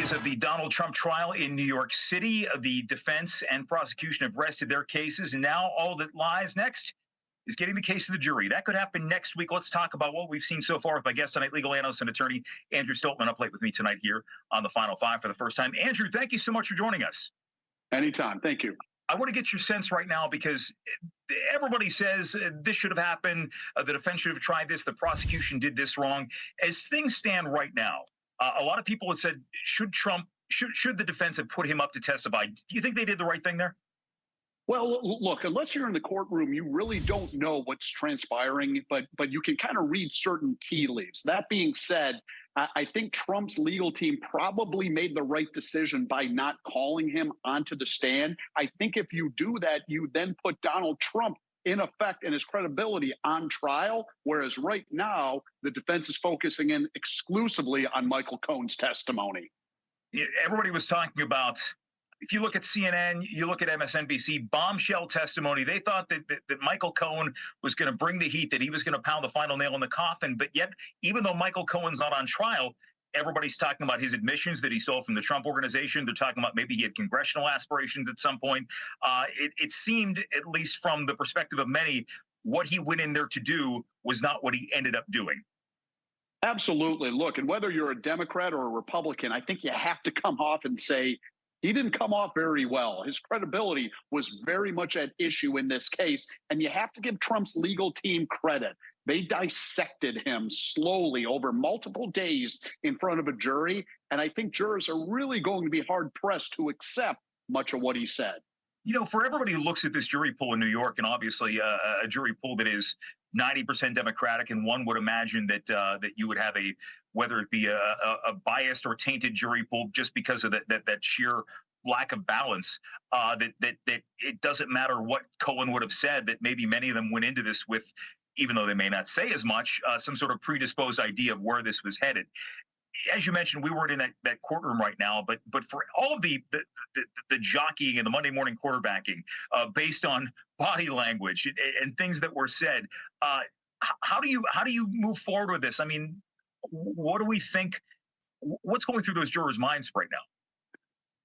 days of the Donald Trump trial in New York City. The defense and prosecution have rested their cases, and now all that lies next is getting the case to the jury. That could happen next week. Let's talk about what we've seen so far with my guest tonight, legal analyst and attorney Andrew Stoltmann, up late with me tonight here on the Final Five for the first time. Andrew, thank you so much for joining us. Anytime. Thank you. I want to get your sense right now because everybody says this should have happened. The defense should have tried this. The prosecution did this wrong. As things stand right now, a lot of people have said, should the defense have put him up to testify? Do you think they did the right thing there? Well, look, unless you're in the courtroom, you really don't know what's transpiring, but you can kind of read certain tea leaves. That being said, I think Trump's legal team probably made the right decision by not calling him onto the stand. I think if you do that, you then put Donald Trump in effect and his credibility on trial, whereas right now the defense is focusing in exclusively on Michael Cohen's testimony. Everybody was talking about, if you look at CNN, you look at MSNBC, bombshell testimony. They thought that Michael Cohen was going to bring the heat, that he was going to pound the final nail in the coffin. But yet, even though Michael Cohen's not on trial, everybody's talking about his admissions that he stole from the Trump organization. They're talking about maybe he had congressional aspirations at some point. It seemed, at least from the perspective of many, what he went in there to do was not what he ended up doing. Absolutely. Look, and whether you're a Democrat or a Republican, I think you have to come off and say, he didn't come off very well. His credibility was very much at issue in this case. And you have to give Trump's legal team credit. They dissected him slowly over multiple days in front of a jury. And I think jurors are really going to be hard pressed to accept much of what he said. You know, for everybody who looks at this jury pool in New York, and obviously a jury pool that is 90% Democratic, and one would imagine that that you would have a, whether it be a biased or tainted jury pool, just because of that sheer lack of balance, that it doesn't matter what Cohen would have said, that maybe many of them went into this with, even though they may not say as much, some sort of predisposed idea of where this was headed. As you mentioned, we weren't in that courtroom right now, but for all of the jockeying and the Monday morning quarterbacking based on body language and things that were said, how do you move forward with this? I mean, what do we think? What's going through those jurors' minds right now?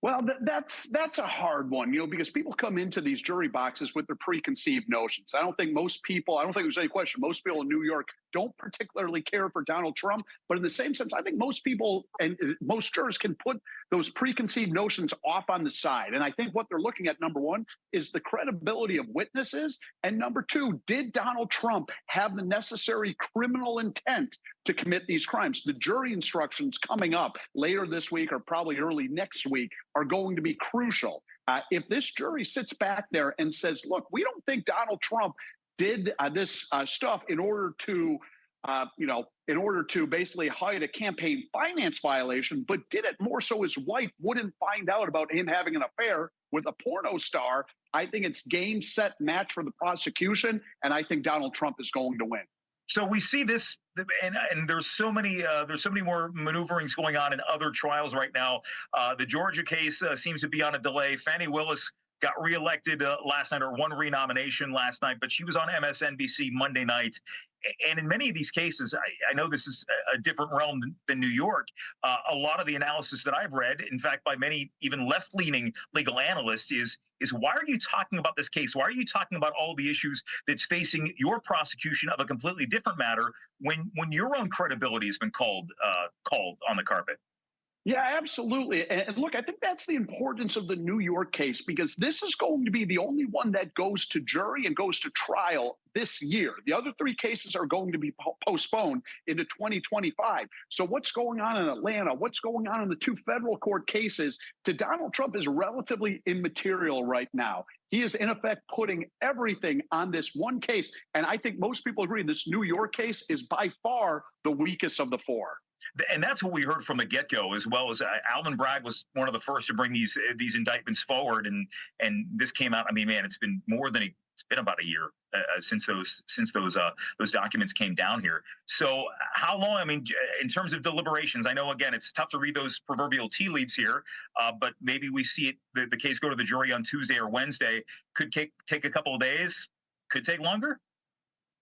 Well, that's a hard one, because people come into these jury boxes with their preconceived notions. I don't think there's any question, most people in New York don't particularly care for Donald Trump. But in the same sense, I think most people and most jurors can put those preconceived notions off on the side. And I think what they're looking at, number one, is the credibility of witnesses. And number two, did Donald Trump have the necessary criminal intent to commit these crimes? The jury instructions coming up later this week or probably early next week are going to be crucial. If this jury sits back there and says, look, we don't think Donald Trump did this stuff in order to basically hide a campaign finance violation, but did it more so his wife wouldn't find out about him having an affair with a porno star, I think it's game, set, match for the prosecution, and I think Donald Trump is going to win. So we see this, and there's so many more maneuverings going on in other trials right now. The Georgia case seems to be on a delay. Fani Willis got reelected last night, or won renomination last night, but she was on MSNBC Monday night. And in many of these cases, I know this is a different realm than New York. A lot of the analysis that I've read, in fact, by many even left-leaning legal analysts, is why are you talking about this case? Why are you talking about all the issues that's facing your prosecution of a completely different matter when your own credibility has been called on the carpet? Yeah, absolutely. And look, I think that's the importance of the New York case, because this is going to be the only one that goes to jury and goes to trial this year. The other three cases are going to be postponed into 2025. So what's going on in Atlanta, what's going on in the two federal court cases to Donald Trump is relatively immaterial right now. He is, in effect, putting everything on this one case. And I think most people agree this New York case is by far the weakest of the four. And that's what we heard from the get-go, as well as Alvin Bragg was one of the first to bring these indictments forward, and this came out. I mean, man, it's been about a year since those documents came down here. So how long? I mean, in terms of deliberations, I know again it's tough to read those proverbial tea leaves here, but maybe we see the case go to the jury on Tuesday or Wednesday. Could take a couple of days. Could take longer.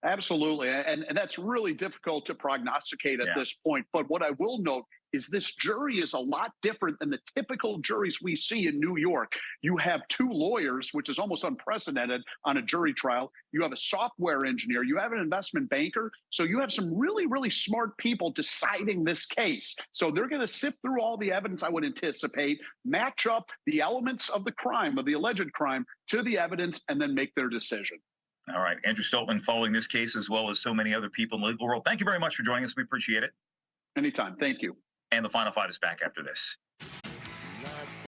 Absolutely. And that's really difficult to prognosticate at this point. But what I will note is this jury is a lot different than the typical juries we see in New York. You have two lawyers, which is almost unprecedented on a jury trial. You have a software engineer. You have an investment banker. So you have some really, really smart people deciding this case. So they're going to sift through all the evidence, I would anticipate, match up the elements of the crime, of the alleged crime, to the evidence, and then make their decision. All right. Andrew Stoltmann following this case as well as so many other people in the legal world. Thank you very much for joining us. We appreciate it. Anytime. Thank you. And the final fight is back after this.